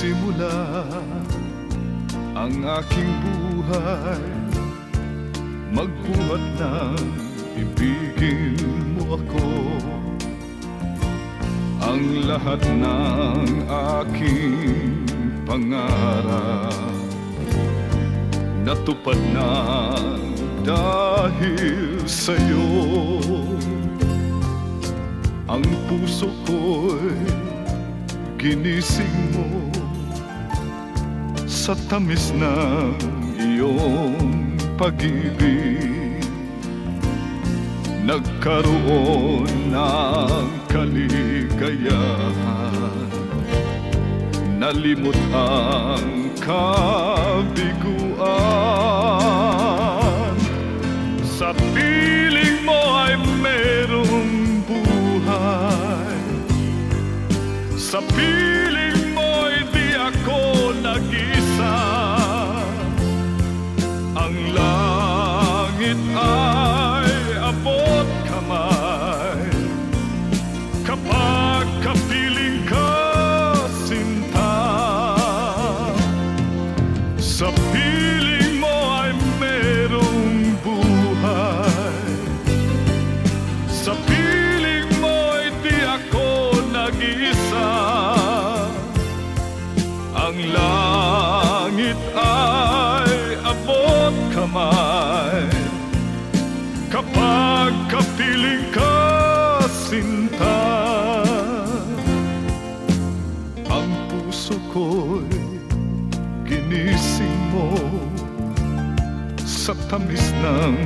nagsimula ang aking buhay. Magbuhat ng ibigin mo ako. Ang lahat ng aking pangarap natupad na dahil sa'yo. Ang puso ko'y ginising mo sa tamis ng iyong pag-ibig. Nagkaroon ng kaligayahan, nalimot ang kabiguan. Sa piling mo ay merong buhay, sa piling mo'y di ako nag-isa. Ang langit ay abot kamay kapag kapiling ka, sinta. Sa piling mo ay merong buhay, sa piling mo'y di ako nag-isa. Ang langit ay abot kamay kapag kapiling ka, sinta. Ang puso ko'y ginising mo sa tamis ng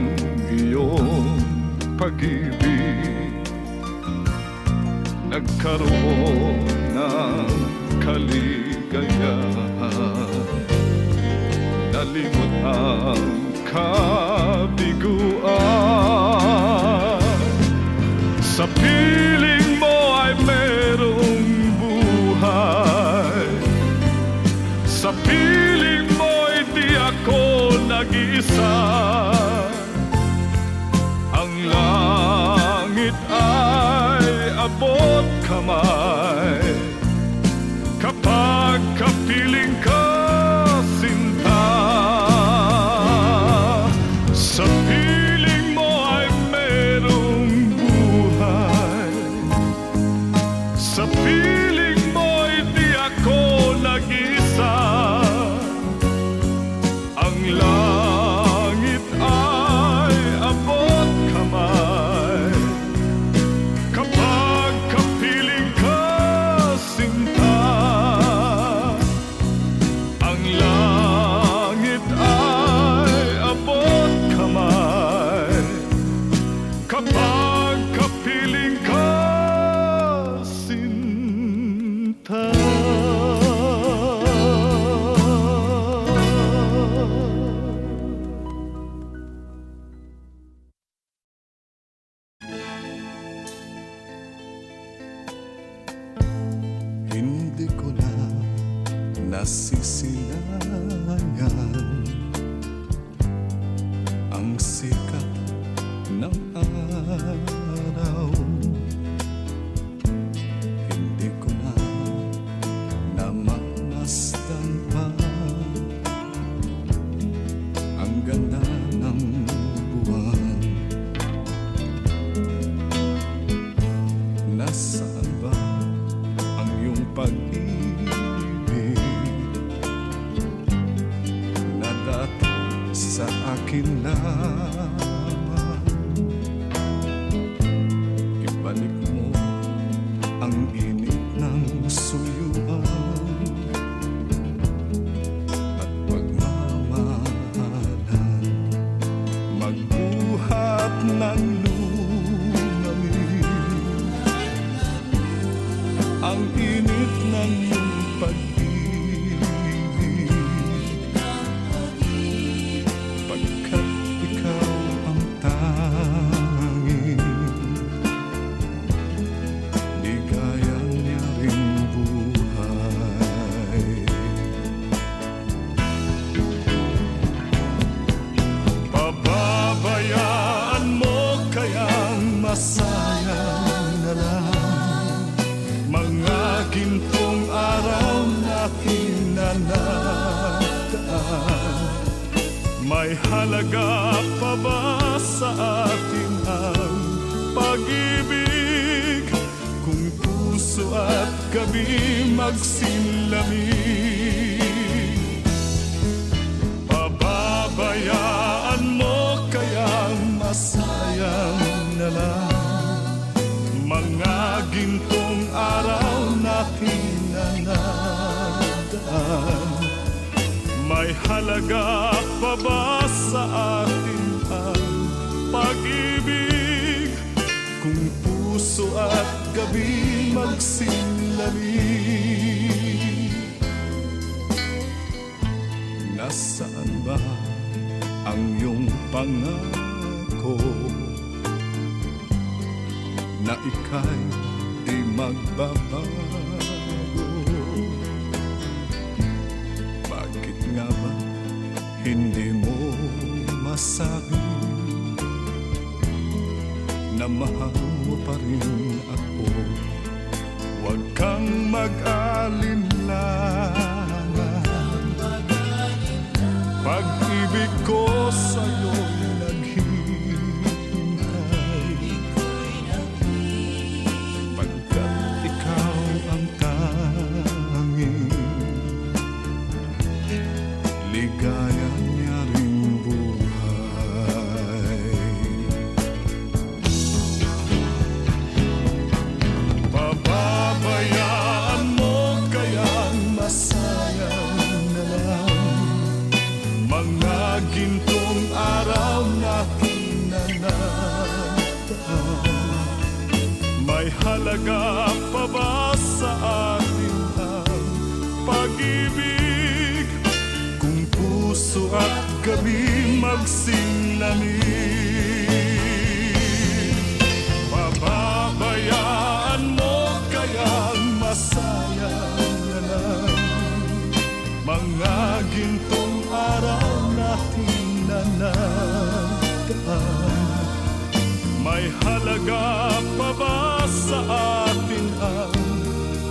iyong pag-ibig. Nagkaroon ng kaligayahan, nalimot ang kabiguan. Sa piling mo ay merong buhay, sa piling mo'y di ako nag-isa. Ang langit ay abot kamay kapag kapiling ka, sinta. Sa piling mo ay merong buhay, sa piling mo'y di ako nag-isa. Ang langit ay abot kamay kapag kapiling ka, sinta. Ang langit ay abot kamay kapag kapiling ka, sinta. Hindi ko na nasisilayan ang sikat ng araw. Hindi ko na namamasdan pa ang ganda ng buwan. Nasaan ba ang iyong pag-ibig na dati sa akin lamang? Ibalik mo ang init ng suyuan at pagmamahalan. Magbuhat ng ang init ng iyong pag-ibig, pagkat ikaw ang tanging ligaya niya ring buhay. Pababayaan mo kayang masayang na lang mga gintong araw natin May halaga pa ba sa atin ang pag-ibig kung puso at gabi magsilamig? Pababayaan mo kayang masayang na lang mga gintong araw natin na nadaan. May halaga pa ba sa atin ang pag-ibig kung puso at gabi magsilamig? Nasaan ba ang iyong pangako na ika'y di magbabago? Bakit nga ba hindi mo masabi na mahal mo pa rin ako? Huwag kang mag-alinlangan, pag-ibig ko sa'yo'y naghihintay, pagkat ikaw ang tanging ligaya niya ring buhay. Pababayaan mo kayang masayang na lang mga gintong araw natin na nadaan. May halaga pa ba sa atin ang pag-ibig kung puso at gabi magsilamig? Pababayaan mo kayang masayang na lang mga gintong araw natin na nadaan. May halaga pa ba sa atin ang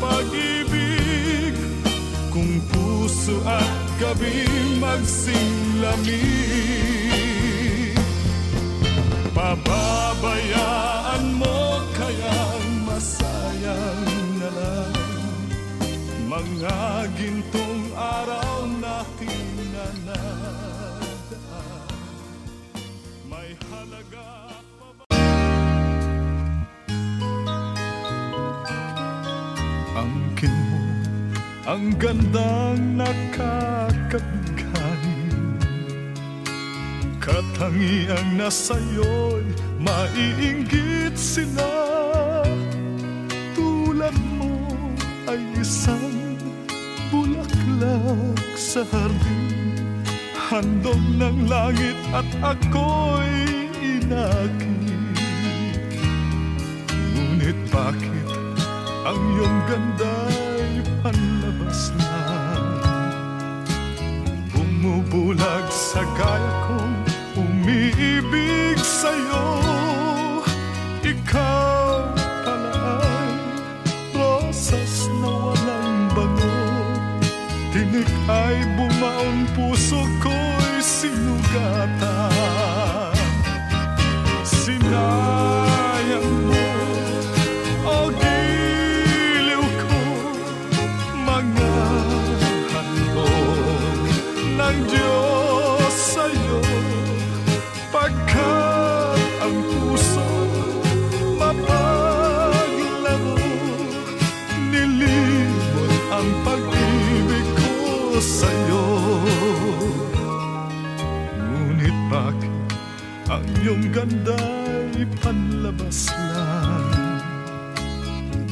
pag-ibig kung puso at gabi magsilamig? Pababayaan mo kayang masayang na lang mga gintong araw natin na nadaan. May halaga pa ba? Angkin mo ang gandang nakakabigay, katangiang nasa'yo'y maiinggit sila. Tulad mo ay isang bulaklak sa hardin, handog ng langit at ako'y inakit. Ngunit bakit ang iyong ganda'y panlabas lang, bumubulag sa gaya kong umiibig sa'yo? Ikaw pala ay rosas na walang bango, tinik ay bumaon, puso ko'y sinugatan. Sinayang mo, o giliw ko, mga handog ng Diyos sa'yo, pagkat ang puso mapaglaro, nilimot ang pag-ibig ko sa'yo. Ngunit bakit ang iyong ganda'y panlabas lang,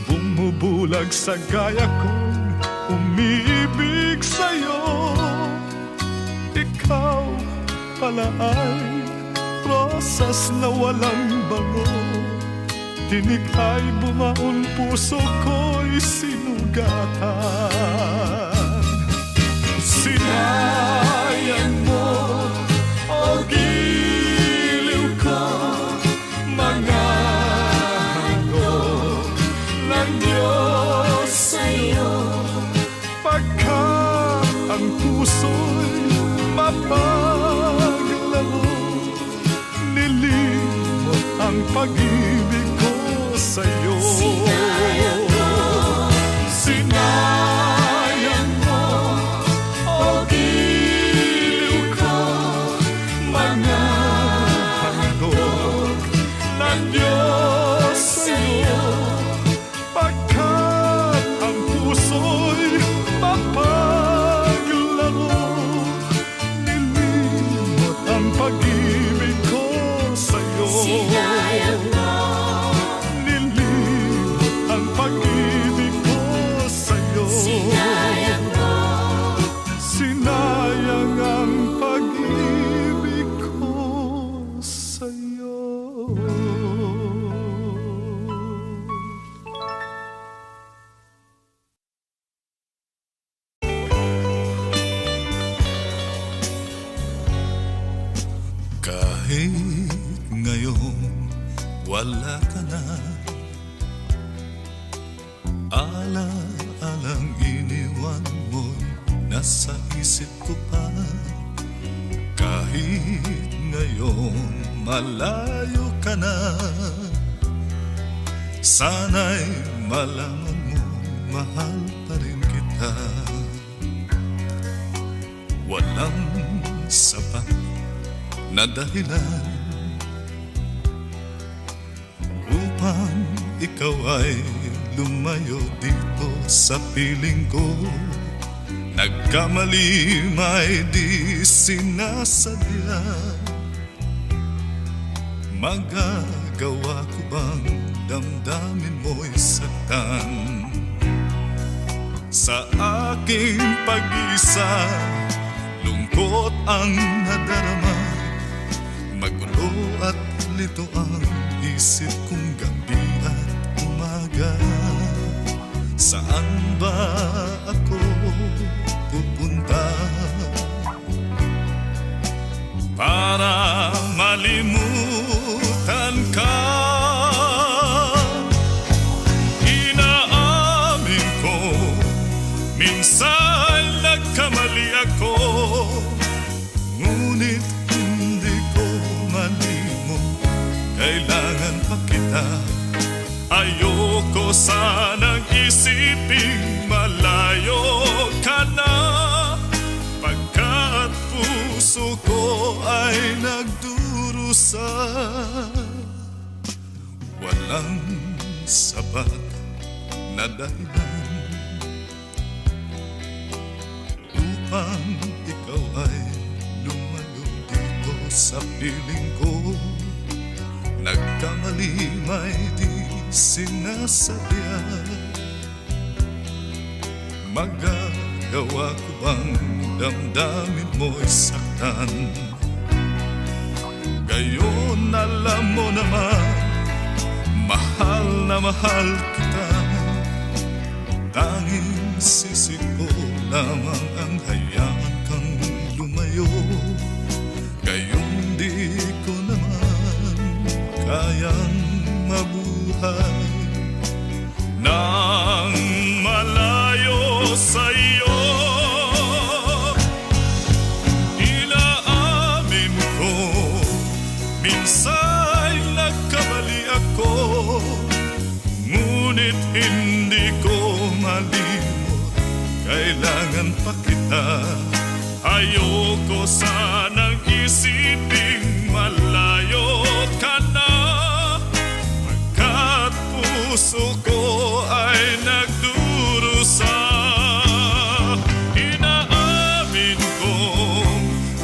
bumubulag sa gaya kong umiibig sa'yo? Ikaw pala ay rosas na walang bango, tinik ay bumaon, puso ko'y sinugatan. Sinayang mo, o giliw ko, mga handog ng Diyos sa'yo, pagkat ang puso'y mapag sa'yo. Sinayang mo, o giliw ko, mga handog ng Diyos sa'yo, pagkat ang puso'y mapaglaro, nilimot ang pag-ibig ko sa'yo. sinayang mo, Nilimot ang pag-ibig ko sa'yo. sinayang mo, Sinayang ang pag-ibig ko sa'yo. Kahit ngayon wala ka na, ala-alang iniwan mo'y nasa isip ko pa. Kahit ngayon malayo ka na, sana'y malaman mo mahal pa rin kita. Walang sapat na dahilan upang ikaw ay lumayo dito sa piling ko. Nagkamali may di sinasadya, magagawa ko bang damdamin mo'y saktan? Sa aking pag-isa, lungkot ang nadarama, magulo at lito ang isip kong gabi at umaga. Saan ba ako pupunta para malimutan ka? Inaamin ko, minsan nagkamali ako, ngunit hindi ko malimot, kailangan pa kita. Ayoko sanang isiping malayo ka na, pagkat puso ko ay nagdurusa. Walang sapat na dahilan upang ikaw ay lumayo dito sa piling ko. Nagkamali may di sinasadya, magagawa ko bang damdamin mo'y saktan? Gayon alam mo naman, mahal na mahal kita. Tanging sisi ko lamang ang hayaan kang lumayo. Gayon di ko naman kayang mabuhay nang malayo sa'yo. Inaamin ko, minsan nagkamali ako, ngunit hindi ko malimot, kailangan pa kita. Ayoko sanang isiping malayo ka na, pagkat puso ko ay nagdurusa. Inaamin ko,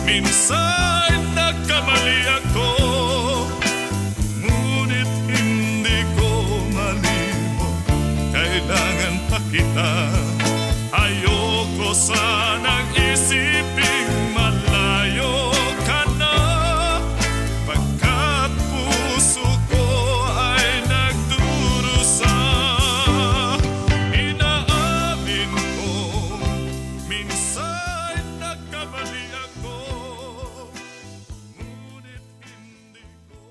minsan nagkamali ako, ngunit hindi ko malimot, kailangan pa kita. Ayoko sanang isiping malayo ka na, pagkat puso ko ay nagdurusa. Inaamin ko, minsan nagkamali ako, ngunit hindi ko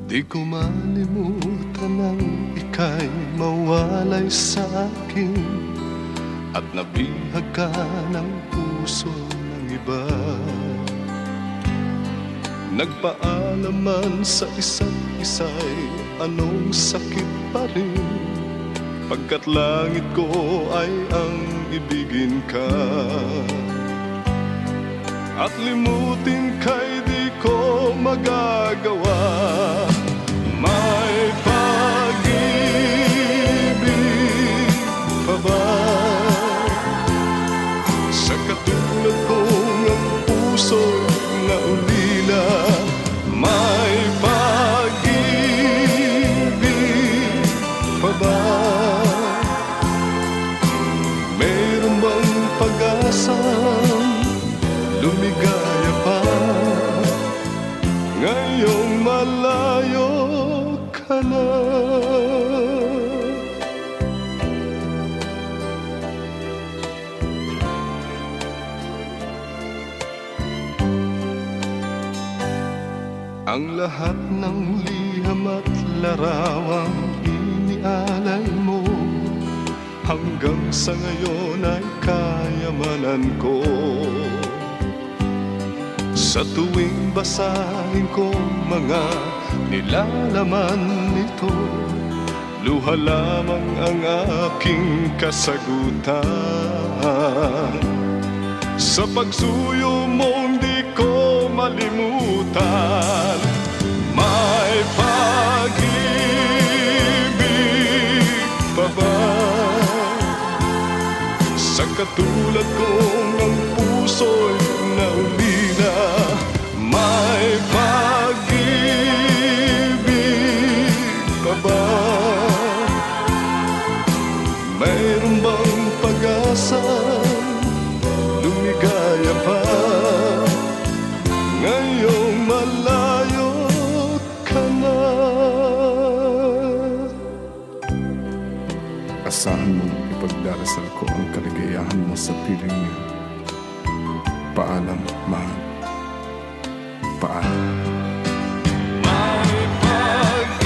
Di ko malimutan ang ika'y mawalay sa akin, at nabihag ka ng puso ng iba. Nagpaalaman sa isa't isa'y anong sakit pa rin, pagkat langit ko ay ang ibigin ka. At limutin ka'y di ko magagawa. May pag-ibig pa ba sa katulad kong ang puso'y naulila? May pag-ibig pa ba? Mayroon bang pag-asang lumigaya pa ngayong malayo ka na? Ang lahat ng liham at larawang inialay mo hanggang sa ngayon ay kayamanan ko. Sa tuwing basahin ko mga nilalaman nito, luha lamang ang aking kasagutan. Sa pagsuyo mo hindi ko malimutan. May pag-ibig pa ba sa katulad kong ang puso'y naulila? May pag-ibig pa ba? Mayroon bang pag-asa lumigaya pa ngayong malayo ka na? Asahan mong ipagdarasal ko ang kaligayahan mo sa piling niya. Paalam, mahal. Paalam. May pag-ibig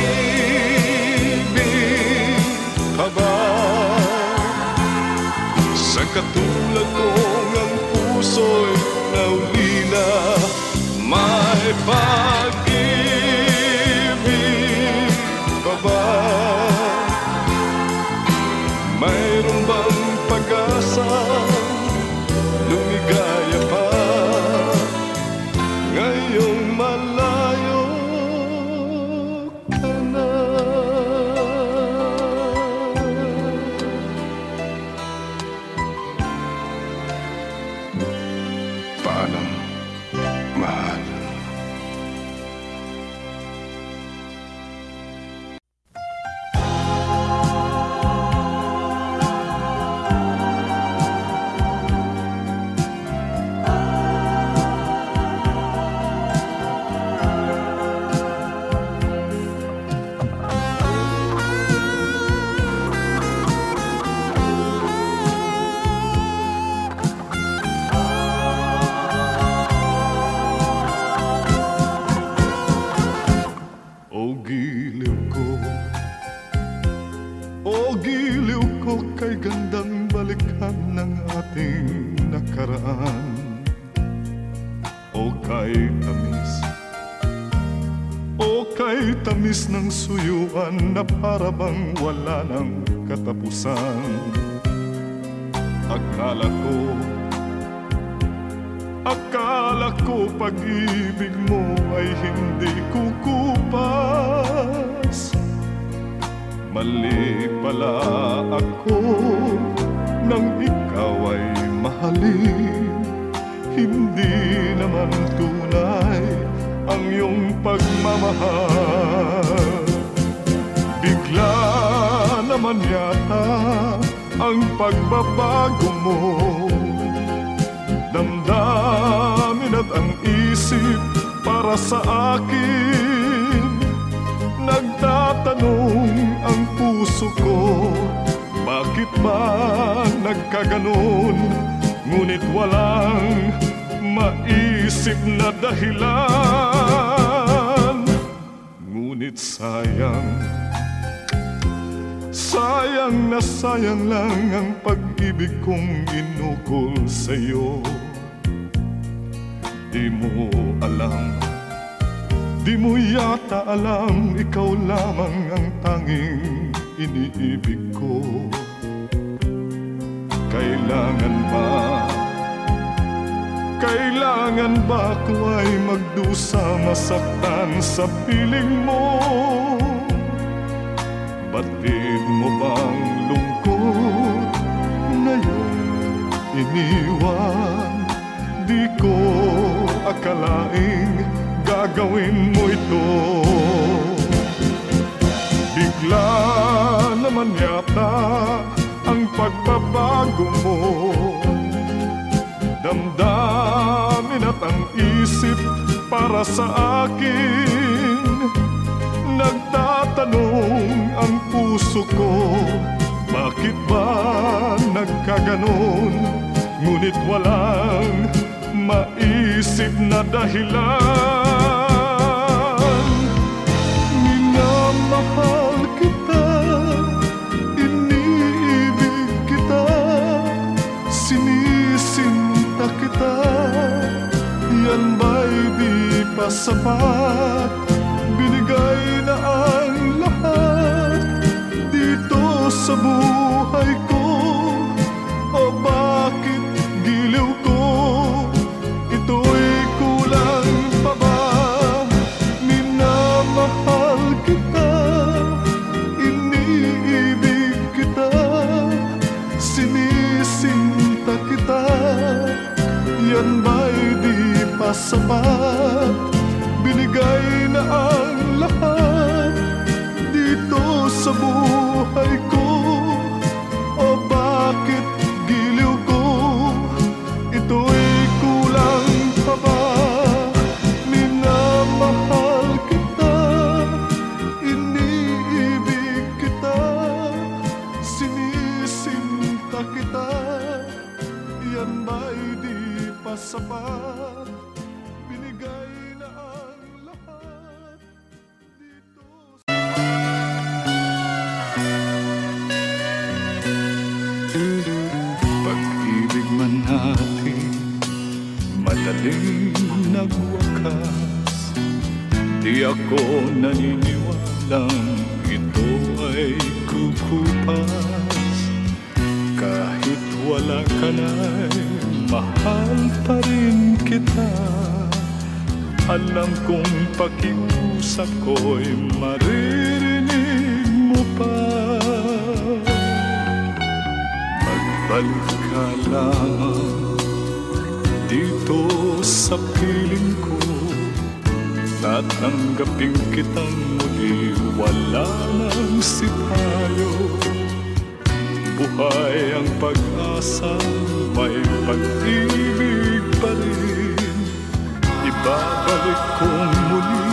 pa ba sa katulad kong ang puso'y naulila? May pag-ibig pa ba? Mayroon bang pag-asa lumigaya pa ngayong malayo ka na? Paalam, mahal. O giliw ko kay gandang balikan ng ating nakaraan. O kay tamis ng suyuan na parabang wala ng katapusan. Akala ko pag-ibig mo ay hindi kukupas. Mali pala ako nang ikaw ay mahalin. Hindi naman tunay ang iyong pagmamahal. Bigla naman yata ang pagbabago mo. Damdamin at ang isip para sa akin. Nagtatanong ang puso ko, bakit ba nagkaganon? Ngunit walang maisip na dahilan. Ngunit sayang na sayang lang ang pag-ibig kong inukol sa'yo. Di mo alam Di mo yata alam, ikaw lamang ang tanging iniibig ko. Kailangan ba ko ay magdusa, masaktan sa piling mo? Batid mo bang lungkot ngayong iniwan? Di ko akalaing gagawin mo ito. Bigla naman yata ang pagbabago mo. Damdamin at ang isip para sa akin. Nagtatanong ang puso ko, bakit ba nagkaganon? Ngunit walang maisip na dahilan. Minamahal kita, iniibig kita, sinisinta kita. Yan ba'y di pa sapat? Binigay na ang lahat dito sa buhay ko. O bakit giliw ko? Ito'y kulang pa ba? Minamahal kita, iniibig kita, sinisinta kita. Yan ba'y di pa sapat? Binigay na ang lahat dito sa buhay ko. O bakit giliw ko? Ito'y kulang pa ba? Minamahal kita, iniibig kita, sinisinta kita. Yan ba'y di pa sapat? Binigay na ang lahat dito. Pag-ibig man natin madaling nagwakas, di ako naniniwalang ito ay kukupas. Kahit wala ka na'y mahal pa rin kita. Alam kong pakiusap ko'y maririnig mo pa. Magbalik ka lamang dito sa piling ko. Tatanggapin kitang muli, wala nang sipayo. Buhay ang pag-asa, may pag-ibig pa rin. Ibabalik kong muli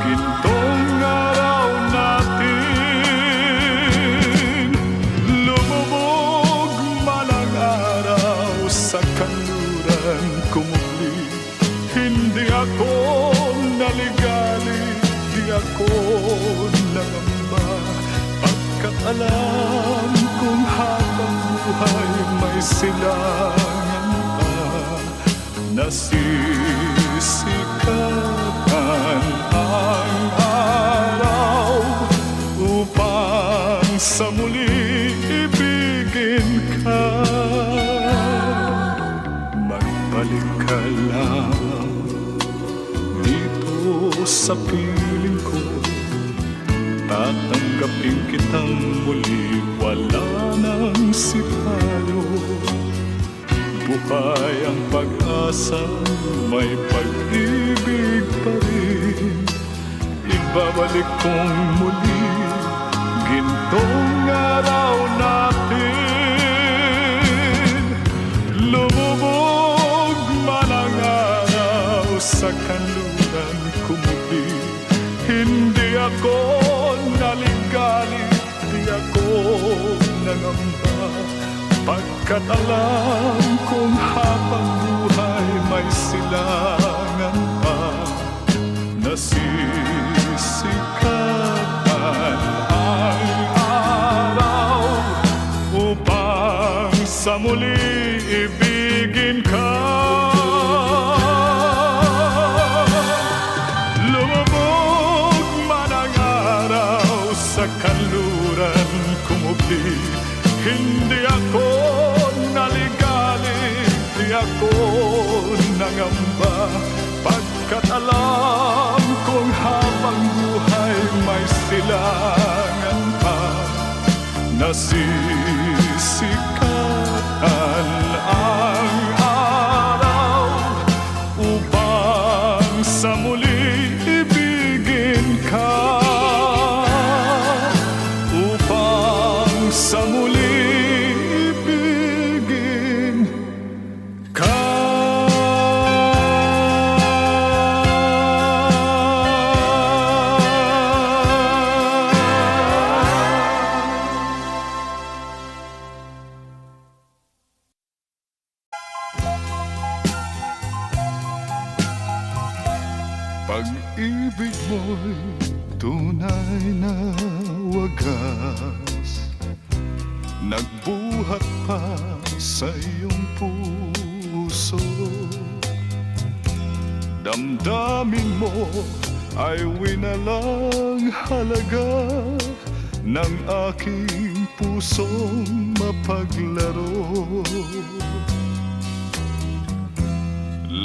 gintong araw natin. Lumubog man ang araw sa kanluran ko muli. Hindi ako naligali, di ako nangamba. Pagkat alam kong habang buhay may silangan pa. Nasisikapan ang araw upang sa muli ibigin ka. Magbalik ka lang dito sa piling ko. Tatanggapin kitang muli, wala nang sipayo. Buhay ang pag-asa, may pag-ibig pa rin. Ibabalik kong muli gintong araw natin. Lumubog man ang araw sa kanluran ko muli. Hindi ako naligali, di ako nangamba. Pagkat alam kong habang buhay may silangan pa. Nasisikapan ang araw upang sa muli ibigin ka. Lumubog muli. Hindi ako naligalig, di ako nangamba, pagkat alam kong habang buhay may silangan pa. Nasisikatan ang araw upang sa muli ibigin ka, upang sa muli ibigin ka. Pag-ibig mo'y tunay na wagas, nagbuhat pa sa iyong puso. Damdamin mo ay winalang halaga ng aking pusong mapaglaro.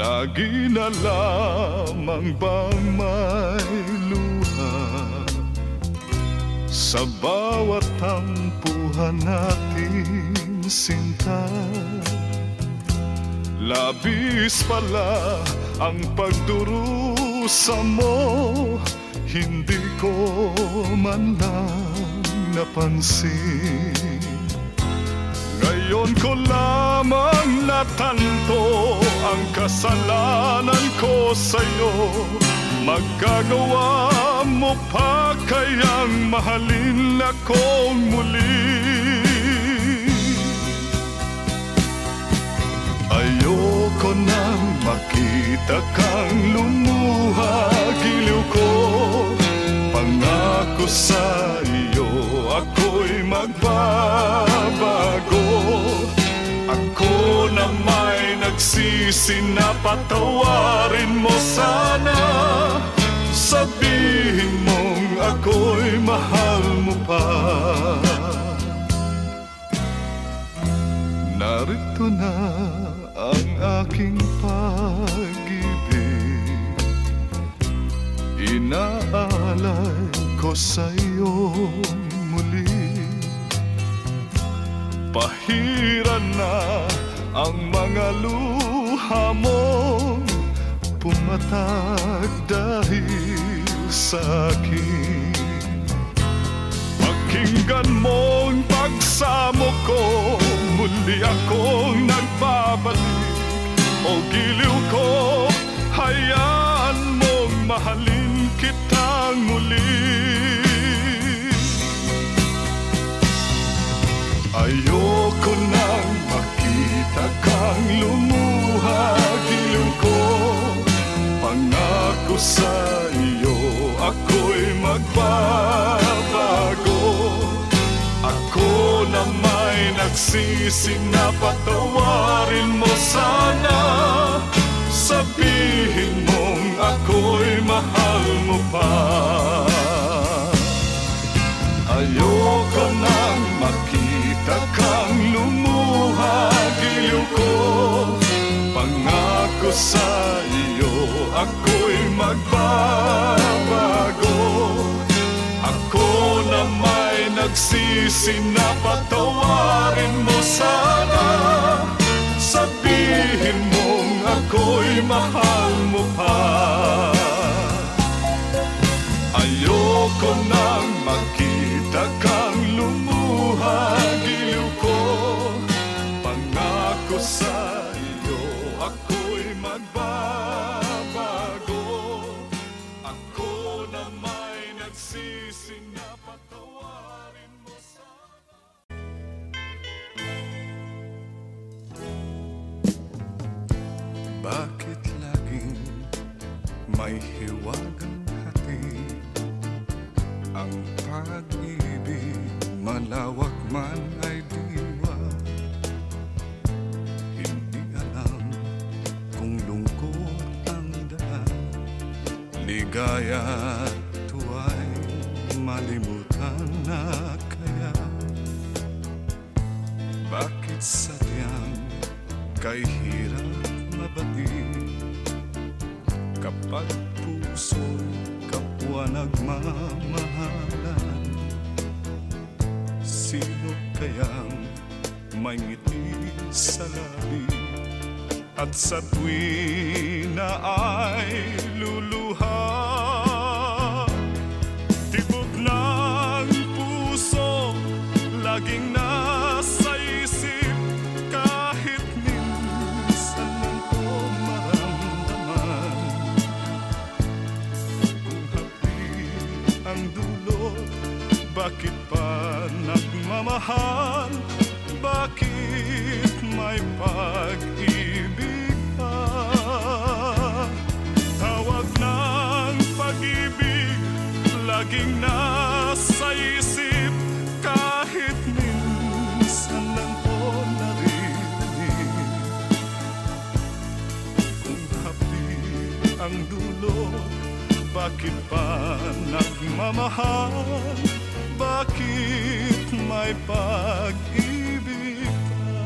Lagi na lamang bang may luha sa bawat tampuhan natin, sinta? Labis pala ang pagdurusa mo, hindi ko man lang napansin. Ngayon ko lamang natanto ang kasalanan ko sa'yo. Magagawa mo pa kayang mahalin akong muli? Ayoko nang makita kang lumuha, giliw ko. Pangako sa iyo ako'y magbabago. Ako na may nagsisi na patawarin mo sana. Sabihin mong ako'y mahal mo pa. Narito na ang aking pag-ibig, inaalay ko sa'yo muli. Pahiran na ang mga luha mo, pumatag dahil sa akin. Pakinggan mong pagsamo ko, muli akong nagbabalik. O giliw ko, hayaan mong mahalin kitang muli. Ayoko nang makita kang lumuha, giliw ko. Pangako sa iyo ako'y magbabago. Ako na may nagsisi na patawarin mo sana. Sabihin mong ako'y mahal mo pa. Ayoko nang makita kang lumuha, giliw ko. Pangako sa iyo ako'y magbabago. Ako na may nagsisi na patawarin mo sana. Sabihin mong ako'y mahal mo pa. Ayoko nang makita kang lumuha, giliw ko. Pangako sa iyo ako'y magbabago. Ako na may nagsisi na patawarin mo sana. Bakit laging may hiwagang ang pag-ibig, malawak man ay diwa? Hindi alam kung lungkot ang daan, ligaya at tuwa'y malimutan na kaya. sadyang kay hirap mabati kapag puso'y kapwa nagmamahalan. Sino kayang may ngiti sa labi at sa tuwi na ay luluha? Tibok ng puso laging nasa isip, kahit minsan lang ko maramdaman. Kung hapi ang dulot, bakit pa nagmamahal? Bakit may pag-ibig pa? Tawag ng pag-ibig laging nasa isip, kahit minsan lang ko naririnig. Kung hapi ang dulot, bakit pa nagmamahal? Bakit may pag-ibig pa?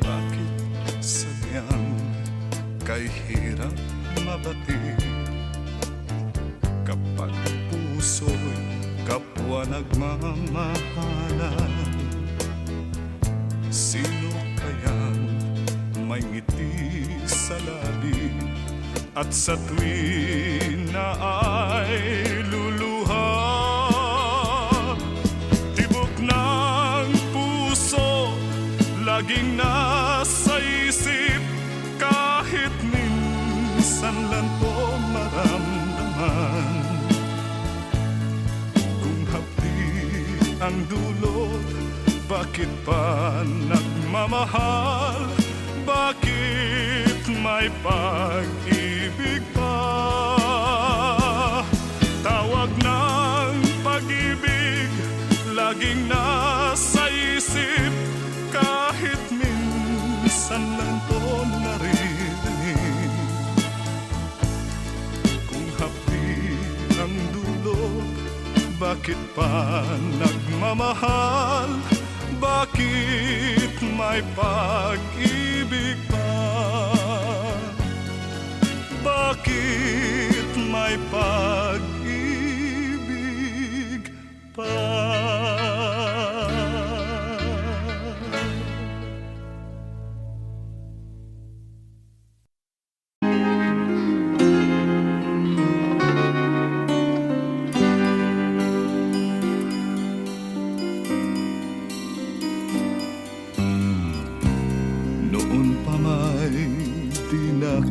Bakit sadyang kay hirap mabati kapag puso'y kapwa nagmamahalan? Sino kayang may ngiti sa labi at sa tuwi na ay luluha? Tibok ng puso laging nasa isip, kahit minsan lang ko maramdaman. Kung hapi ang dulot, bakit pa nagmamahal? Bakit may pag-ibig pa? Tawag ng pag-ibig laging nasa isip, kahit minsan lang ko naririnig. Kung hapi ang dulot, bakit pa nagmamahal? Bakit may pag-ibig pa? Bakit may pag-ibig pa?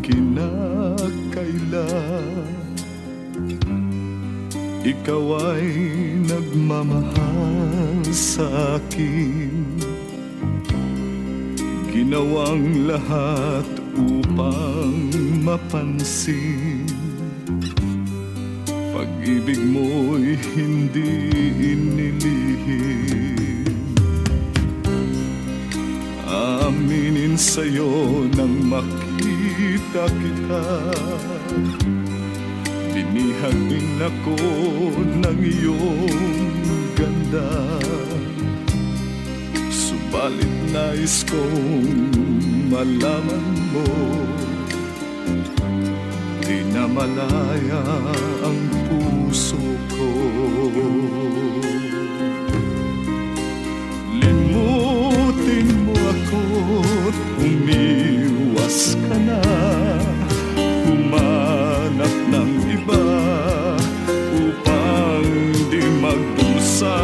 Kinakailan ikaw ay nagmamahal sa akin, ginawang lahat upang mapansin. Pag-ibig mo'y hindi inilihim. Aminin sa'yo nang makita kita, binihag din ako ng iyong ganda. Subalit nais kong malaman mo, di na malaya ang puso ko. Limutin mo ako't umiwas ka na, humanap ng iba upang di magdusa.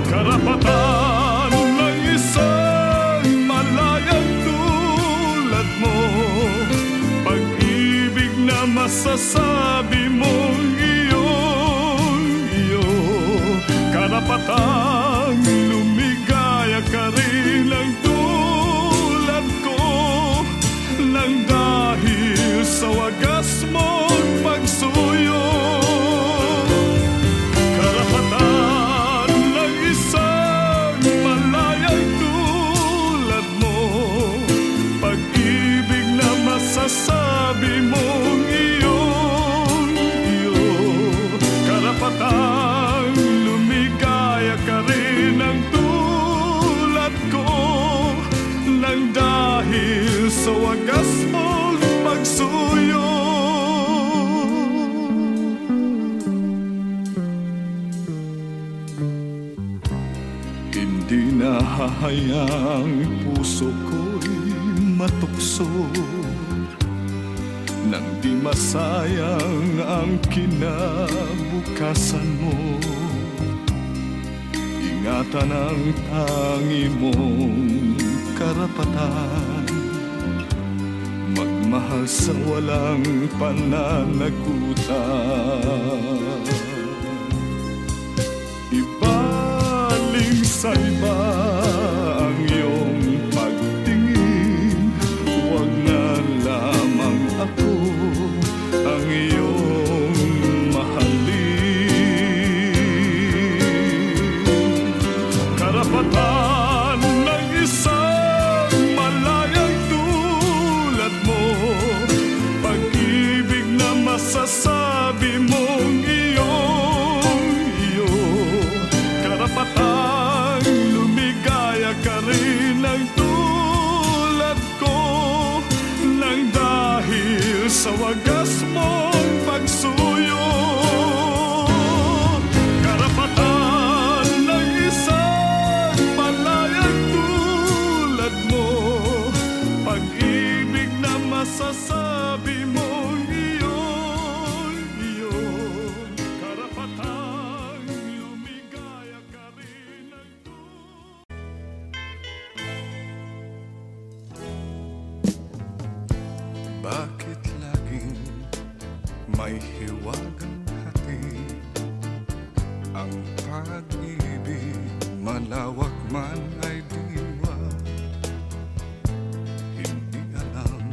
Karapatan ng isang malayang tulad mo, pag-ibig na masasabi mong iyo. Karapatang lumigaya ka rin ang tulad ko, nang dahil sa wagas mong pagsuyo. Karapatan ng isang malayang tulad mo, pag-ibig na masasabi mong iyo. Karapatan sa wagas mong pagsuyo. Hindi na hahayang puso ko'y matukso nang di masayang ang kinabukasan mo. Ingatan ang tangi mong karapatan, magmahal sa walang pananagutan. Ibaling sa iba ang iyong pagtingin, huwag na lamang ako ang iyong mahalin. Karapatan ng isang malayang tulad mo, pag-ibig na masasabi mong iyo. Karapatang lumigaya ka rin ng tulad ko, nang dahil sa wagas mong pagsuyo. Karapatan ng isang malayang tulad mo, pag-ibig na masasabi mong iyo. Karapatang lumigaya ka rin ng bakit laging may hiwagang hati ang pag-ibig, malawak man ay diwa? Hindi alam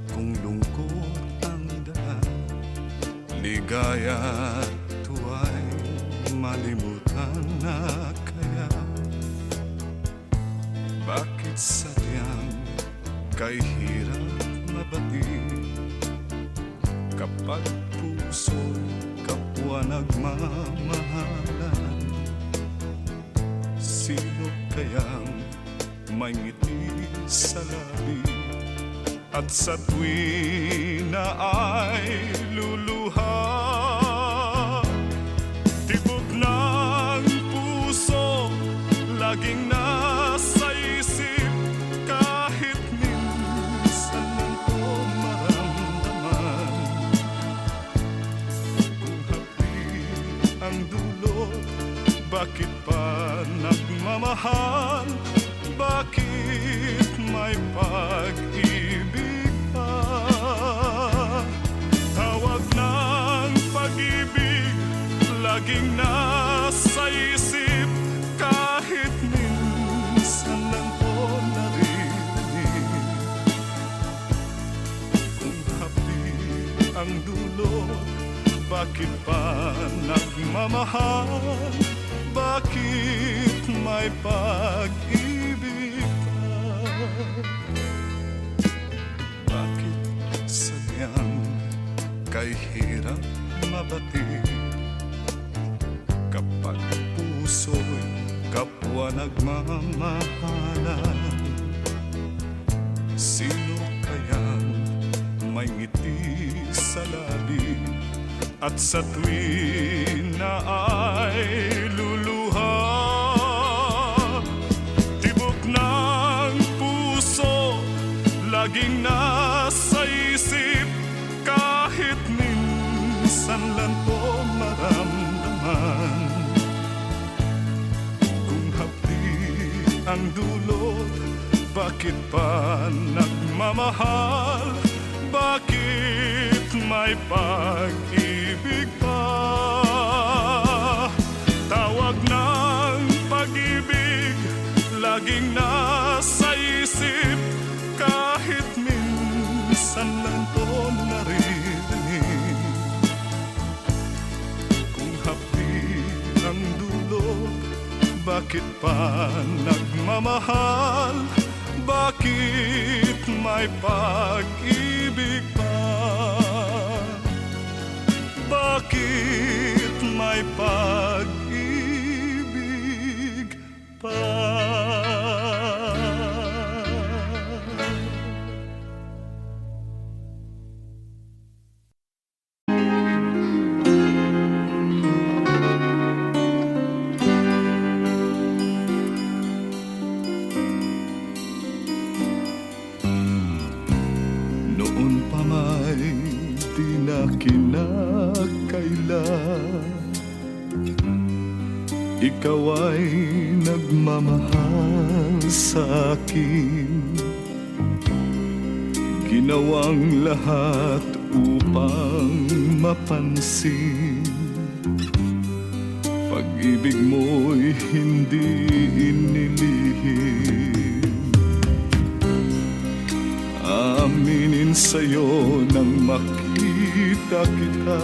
kung lungkot ang daan, ligaya at tuwa'y malimutan na kaya. Bakit sadyang kay hirap mabati kapag puso'y kapwa nagmamahalan? Sino kayang may ngiti sa labi at sa tuwi na ay luluha? Tibok ng puso laging nasa isip, kahit minsan lang ko maramdaman. Kung hapi ang dulot, bakit pa nagmamahal? Bakit may pag-ibig pa? Tawag ng pag-ibig laging nasa isip, kahit minsan lang ko naririnig. Kung hapi ang dulot, bakit pa nagmamahal? Bakit may pag-ibig pa? Bakit sadyang kay hirap mabati kapag puso'y kapwa nagmamahalan? Sino kayang may ngiti sa labi at sa tuwi na ay luluha? Tibok ng puso laging nasa isip, kahit minsan lang ko maramdaman. Kung hapdi ang dulot, bakit pa nagmamahal? Bakit may pag-ibig pa? Tawag ng pag-ibig laging nasa isip, kahit minsan lang ko naririnig. Kung hapi ang dulot, bakit pa nagmamahal? Bakit may pag-ibig pa? Bakit may pag-ibig pa? di na kinakailan. Ikaw ay nagmamahal sa akin, ginawang lahat upang mapansin. Pag-ibig mo'y hindi inilihim. Aminin sa'yo nang makita kita,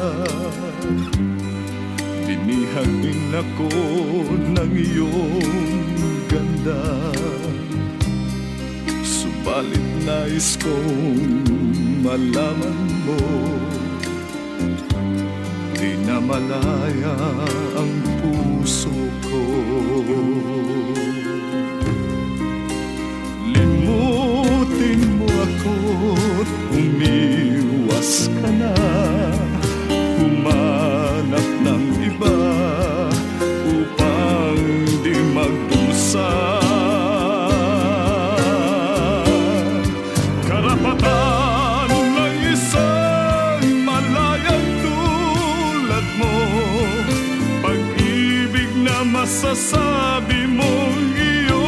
binihag din ako ng iyong ganda. Subalit nais kong malaman mo, di na malaya ang puso ko. Limutin mo ako't umiwas ka na, humanap ng iba upang di magdusa. Karapatan ng isang malayang tulad mo, pag-ibig na masasabi mong iyo.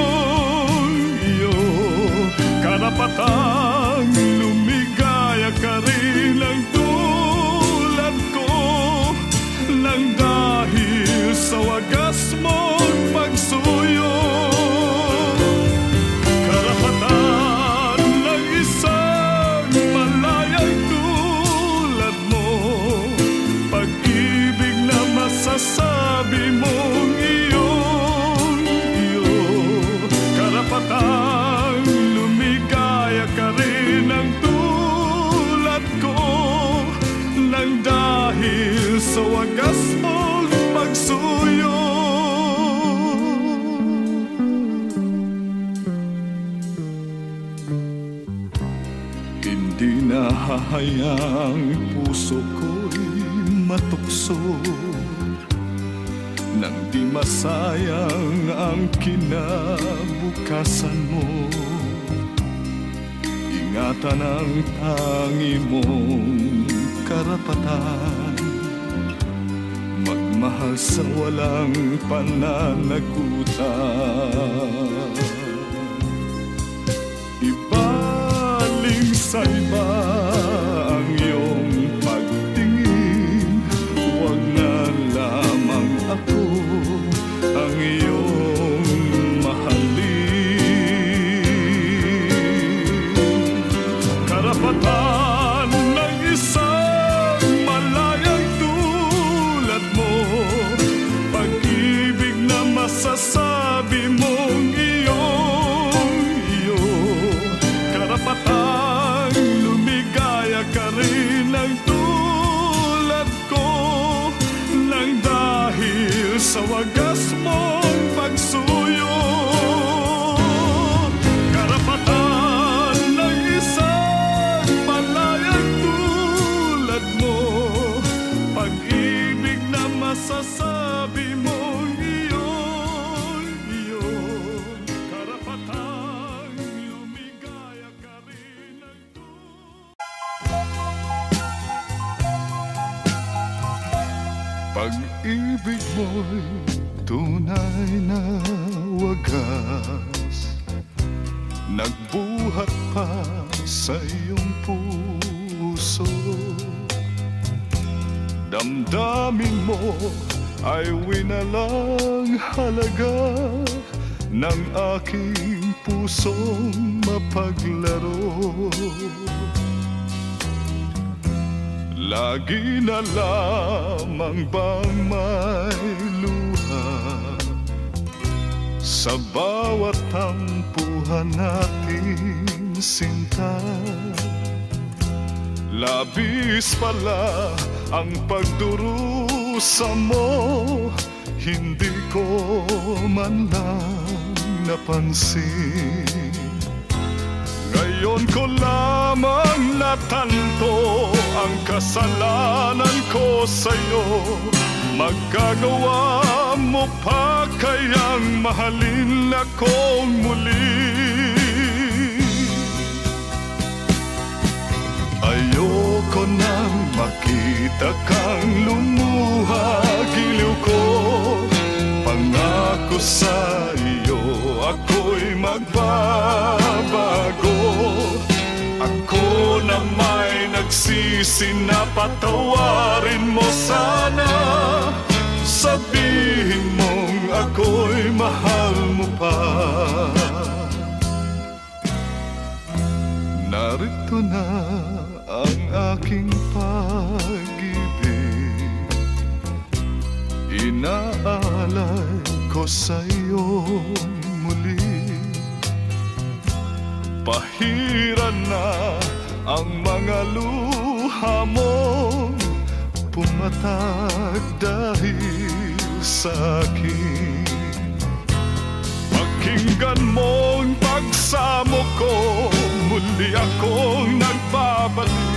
Karapatang lumigaya ka rin ang tulad ko, nang dahil sa wagas mong pagsuyo. Karapatan ng isang malayang tulad mo, pag-ibig na masasabi mong iyo. Karapatang lumigaya ka rin ang tulad ko, nang dahil sa wagas mong pagsuyo. Hindi na hahayaang puso ko'y matukso, nang di masayang ang kinabukasan mo. Ingatan ang tangi mong karapatan, magmahal sa walang pananagutan. Ibaling sa iba ang iyong pagtingin, huwag na lamang ako ang iyong mahalin. Karapatan ng isang malayang tulad mo, pag-ibig na masasabi mong iyo. Karapatang lumigaya ka rin ang tulad ko, nang dahil sa wagas mong pagsuyo. Karapatan ng isang malayang tulad mo, pag-ibig na masasabi mong iyo. Karapatang lumigaya ka rin ang pag-ibig mo'y tunay na wagas, nagbuhat pa sa iyong puso. Damdamin mo ay winalang halaga ng aking pusong mapaglaro. Lagi na lamang bang may luha sa bawat tampuhan natin, sinta? Labis pala ang pagdurusa mo, hindi ko man lang napansin. Ngayon ko lamang natanto ang kasalanan ko sa'yo. Magagawa mo pa kayang mahalin akong muli? Ayoko nang makita kang lumuha, giliw ko. Pangako sa iyo, ako'y magbabago. Ako na may nagsisi na patawarin mo sana. Sabihin mong ako'y mahal mo pa. Narito na ang aking pag-ibig, inaalay ko sa'yo muli. Pahiran na ang mga luha mong pumatag dahil sa'kin. Pakinggan mong pagsamo ko, muli akong nagbabalik.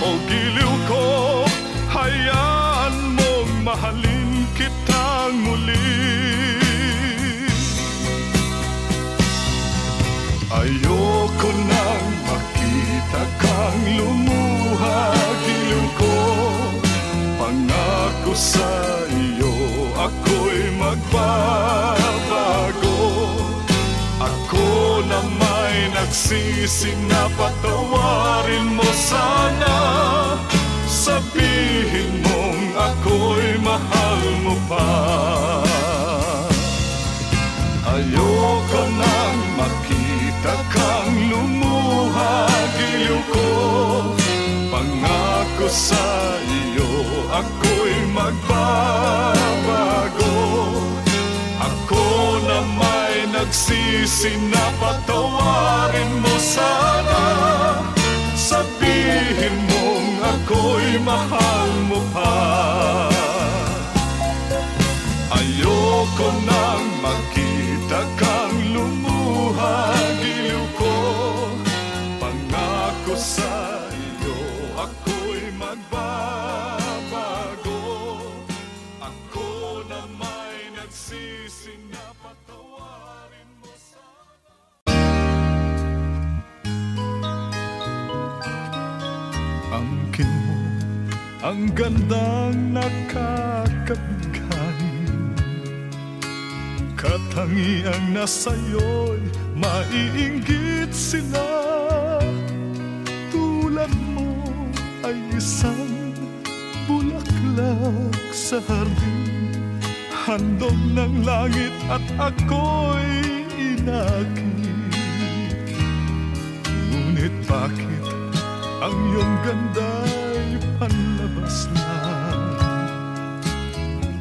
O giliw ko, hayaan mong mahalin kitang muli. Ayoko nang makita kang lumuha, giliw ko. Pangako sa iyo, ako'y magbabago. Ako na may nagsisi na patawarin mo sana. Sabihin mong ako'y mahal mo pa. Ayoko nang makita kang lumuha, giliw ko. Pangako sa iyo, ako'y magbabago. Ako na may nagsisi na patawarin mo sana. Sabihin mong ako'y mahal mo pa. Ayoko nang makita kang lumuha, giliw ko. Pangako sa iyo, ako'y magbabago. Ako na may nagsisi na patawarin mo sana. Angkin mo ang gandang nakakabigay, katangiang nasa'yo'y maiinggit sila. Tulad mo ay isang bulaklak sa hardin, handog ng langit at ako'y inakit. Ngunit bakit ang iyong ganda'y panlabas lang?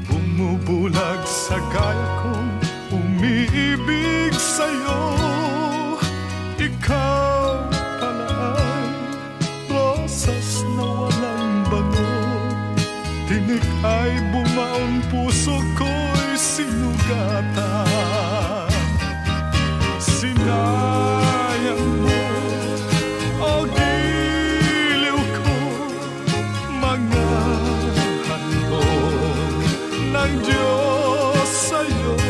Bumubulag sa gaya kong umiibig sa'yo. Ikaw pala ay rosas na walang bango. Tinik ay bumaon, puso ko'y sinugatan. Sinayang mo, o giliw ko, mga handog ng Diyos sa'yo.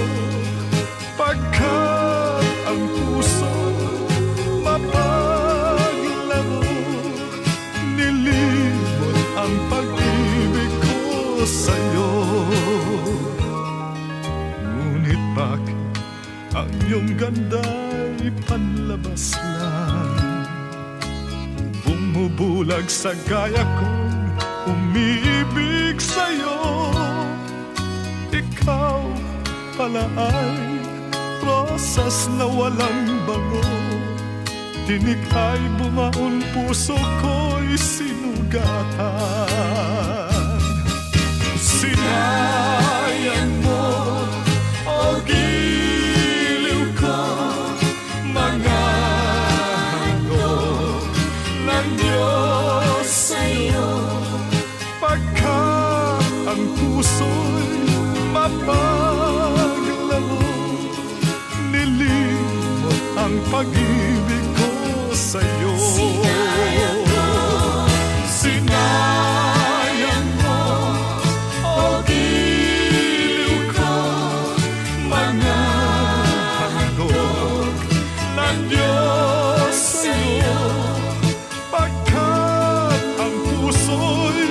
Pagkat ang puso mapaglaro, nilimot ang pag-ibig ko sa'yo. Ngunit bakit ang iyong ganda'y panlabas lang? Bumubulag sa gaya kong umiibig sa'yo. Ikaw pala ay rosas na walang bango. Tinik ay bumaon, puso ko'y sinugatan. Sinayang mo, o giliw ko, mga handog ng Diyos sa'yo. Pagkat ang puso'y mapaglaro, nilimot ang pag-ibig ko sa'yo. Sinayang mo, o giliw ko, mga handog ng Diyos sa'yo. Pagkat ang puso'y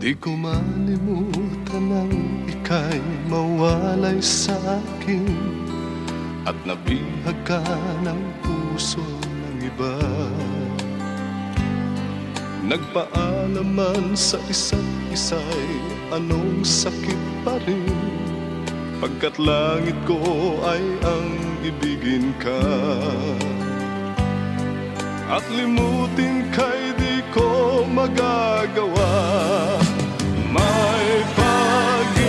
Di ko malimutan ang ika'y mawalay sa akin at nabihag ka ng puso ng iba. Nagpaalaman sa isa't isa'y anong sakit pa rin, pagkat langit ko ay ang ibigin ka. At limutin ka'y di ko magagawa. May pag-ibig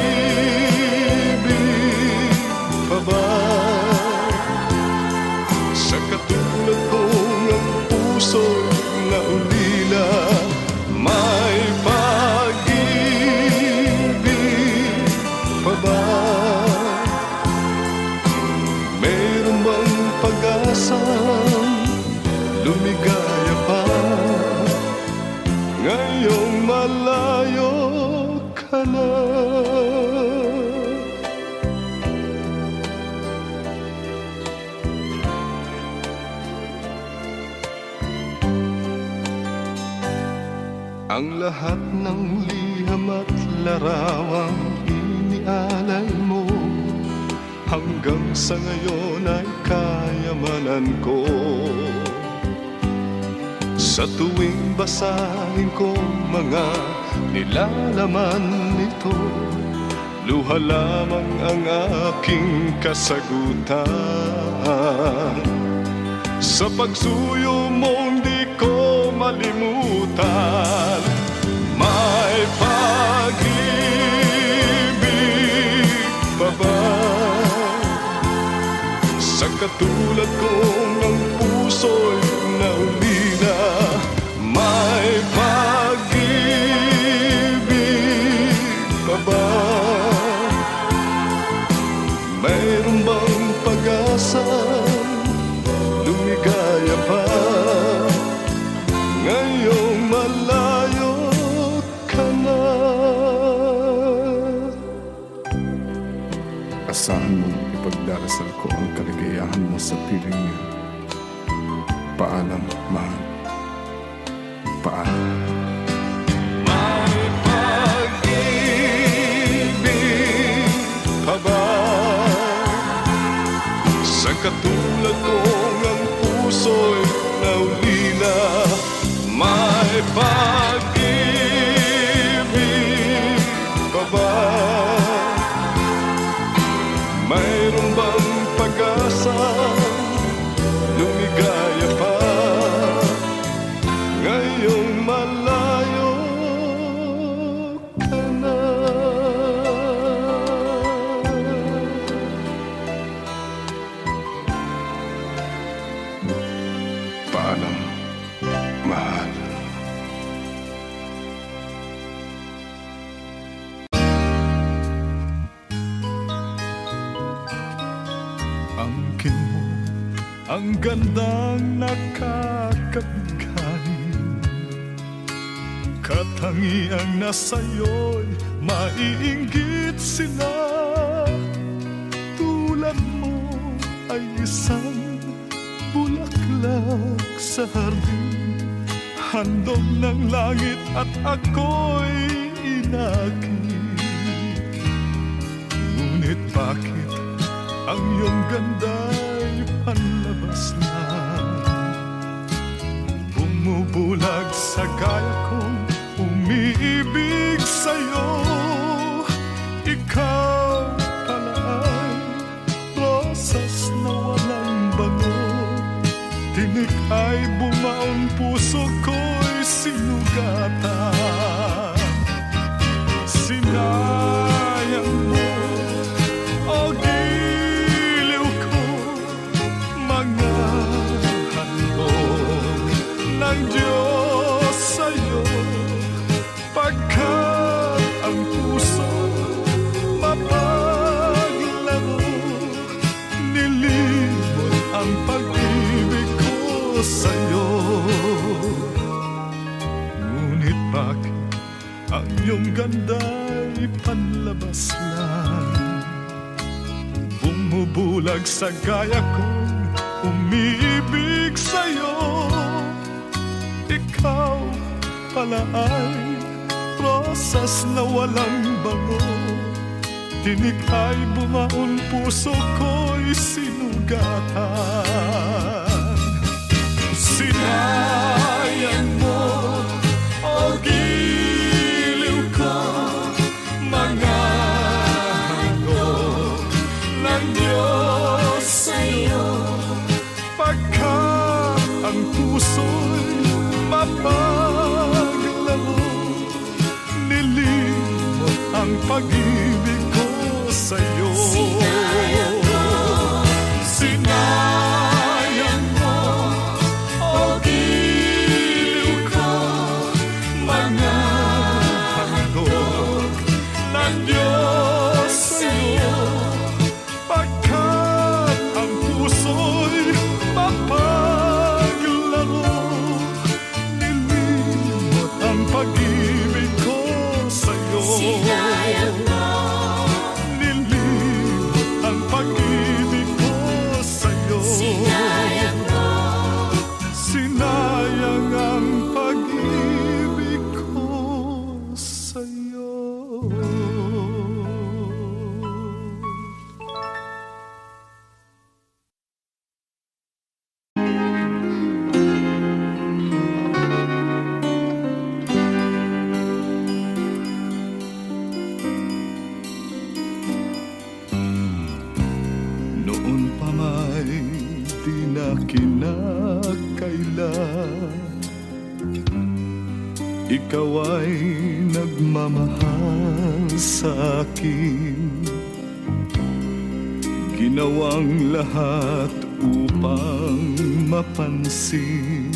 pa ba sa katulad kong ang puso'y naulila? May pag-ibig pa ba? Meron bang pag-asang lumigaya pa ngayong malayo ka na? Ang lahat ng liham at larawang inialay mo hanggang sa ngayon ay kayamanan ko. Sa tuwing basahin ko mga nilalaman nito, luha lamang ang aking kasagutan. Sa pagsuyo mong di ko malimutan, may pag-ibig pa ba sa katulad kong ang puso'y naulila? May pag-ibig pa ba? Mayroon bang pag-asa lumigaya pa ngayong malayo ka na? Asahan mong ipagdarasal ko ang kaligayahan mo sa piling niya. Paalam, mahal. Paalam. May pag-ibig pa ba sa katulad kong ang puso'y naulila? May pag-ibig pa ba? Mayroon bang pag-asa lumigaya pa ngayong malayo ka na? Paalam, mahal. Angkin mo ang gandang nakakabigay, katangiang nasa'yo'y maiinggit sila. Tulad mo ay isang bulaklak sa hardin, handog ng langit at ako'y inakit. Ngunit bakit ang iyong ganda'y panlabas na? Bumubulag sa gaya kong umiibig sa'yo. Ikaw pala ay rosas na walang bango, tinik ay bumaon, puso ko'y sinugatan. Sinayang mo, o giliw ko, mga handog ng Diyos sa'yo, pagkat ang puso mapaglaro, nilimot ang pag-ibig ko sa'yo. Ngunit bakit ang iyong ganda'y panlabas lang? Bumubulag sa gaya kong umiibig sa'yo. Ikaw pala ay rosas na walang bango. Tinik ay bumaon, puso ko'y sinugatan. Sinayang mo, o giliw ko, mga handog ng Diyos sa'yo. Pagkat ang puso'y mapaglaro, nilimot ang pag-ibig ko sa'yo. Sinayang mo, Sinayang mo, o giliw ko, mga handog ng Diyos sa'yo. Pagkat ang puso'y mapaglaro, nilimot ang pag-ibig ko sa'yo. sinayang mo, Nilimot ang pag-ibig ko sa'yo. sinayang mo, Sinayang ang pag-ibig ko sa'yo. Noon pa may di na kinakailan, ikaw ay nagmamahal sa akin. Ginawang lahat upang mapansin,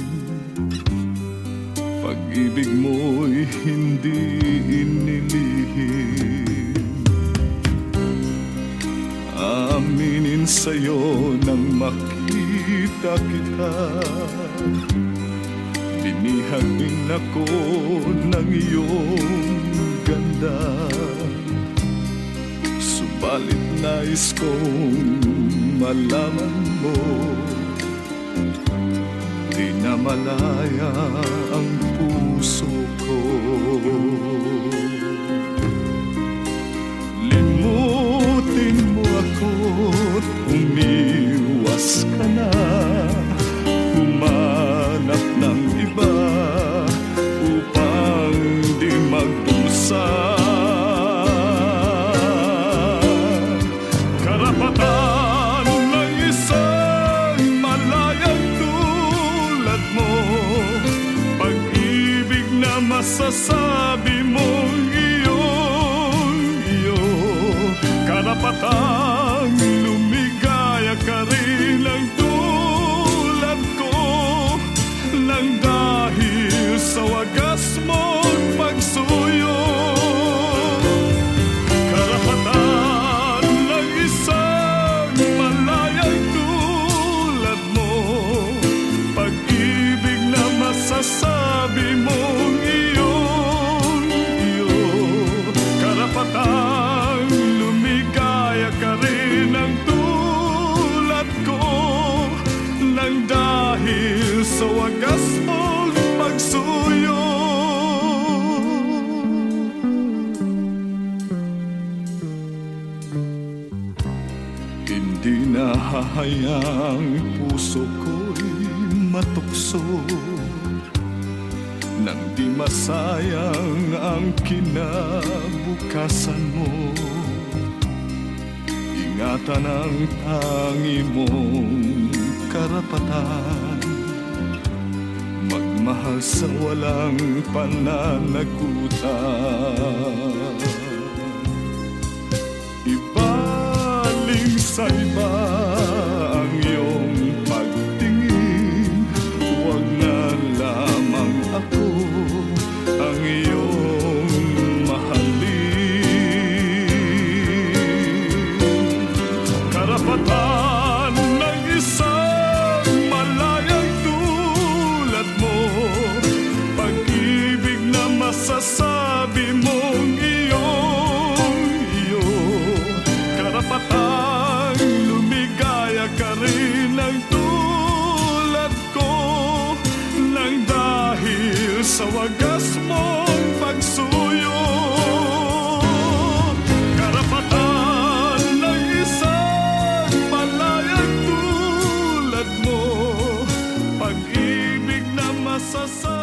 pag-ibig mo'y hindi inilihim. Aminin sa'yo nang makita kita, binihag din ako ng iyong ganda. Subalit nais kong malaman mo, di na malaya ang puso ko. Limutin mo ako't umiwas ka na, humanap ng iba upang di magdusa. Karapatan ng isang malayang tulad mo, pag-ibig na masasabi mong iyo. Karapatang lumigaya ka rin ang tulad ko, nang dahil sa wagas mong pagsuyo. Karapatan ng isang malayang tulad mo, pag-ibig na masasabi mong iyo. Karapatang lumigaya ka rin ang tulad ko, nang dahil sa wagas mong pagsuyo. Hindi na hahayaang puso ko'y matukso, nang di masayang ang kinabukasan mo. Ingatan ang tangi mong karapatan, magmahal sa walang pananagutan. Ibaling sa iba ang iyong pagtingin, huwag na lamang ako ang iyong mahalin. Karapatan ng isang malayang tulad mo, pag-ibig na masasabi mong iyo. Karapatang lumigaya ka rin ang tulad ko, nang dahil sa wagas mong pagsuyo. masasayang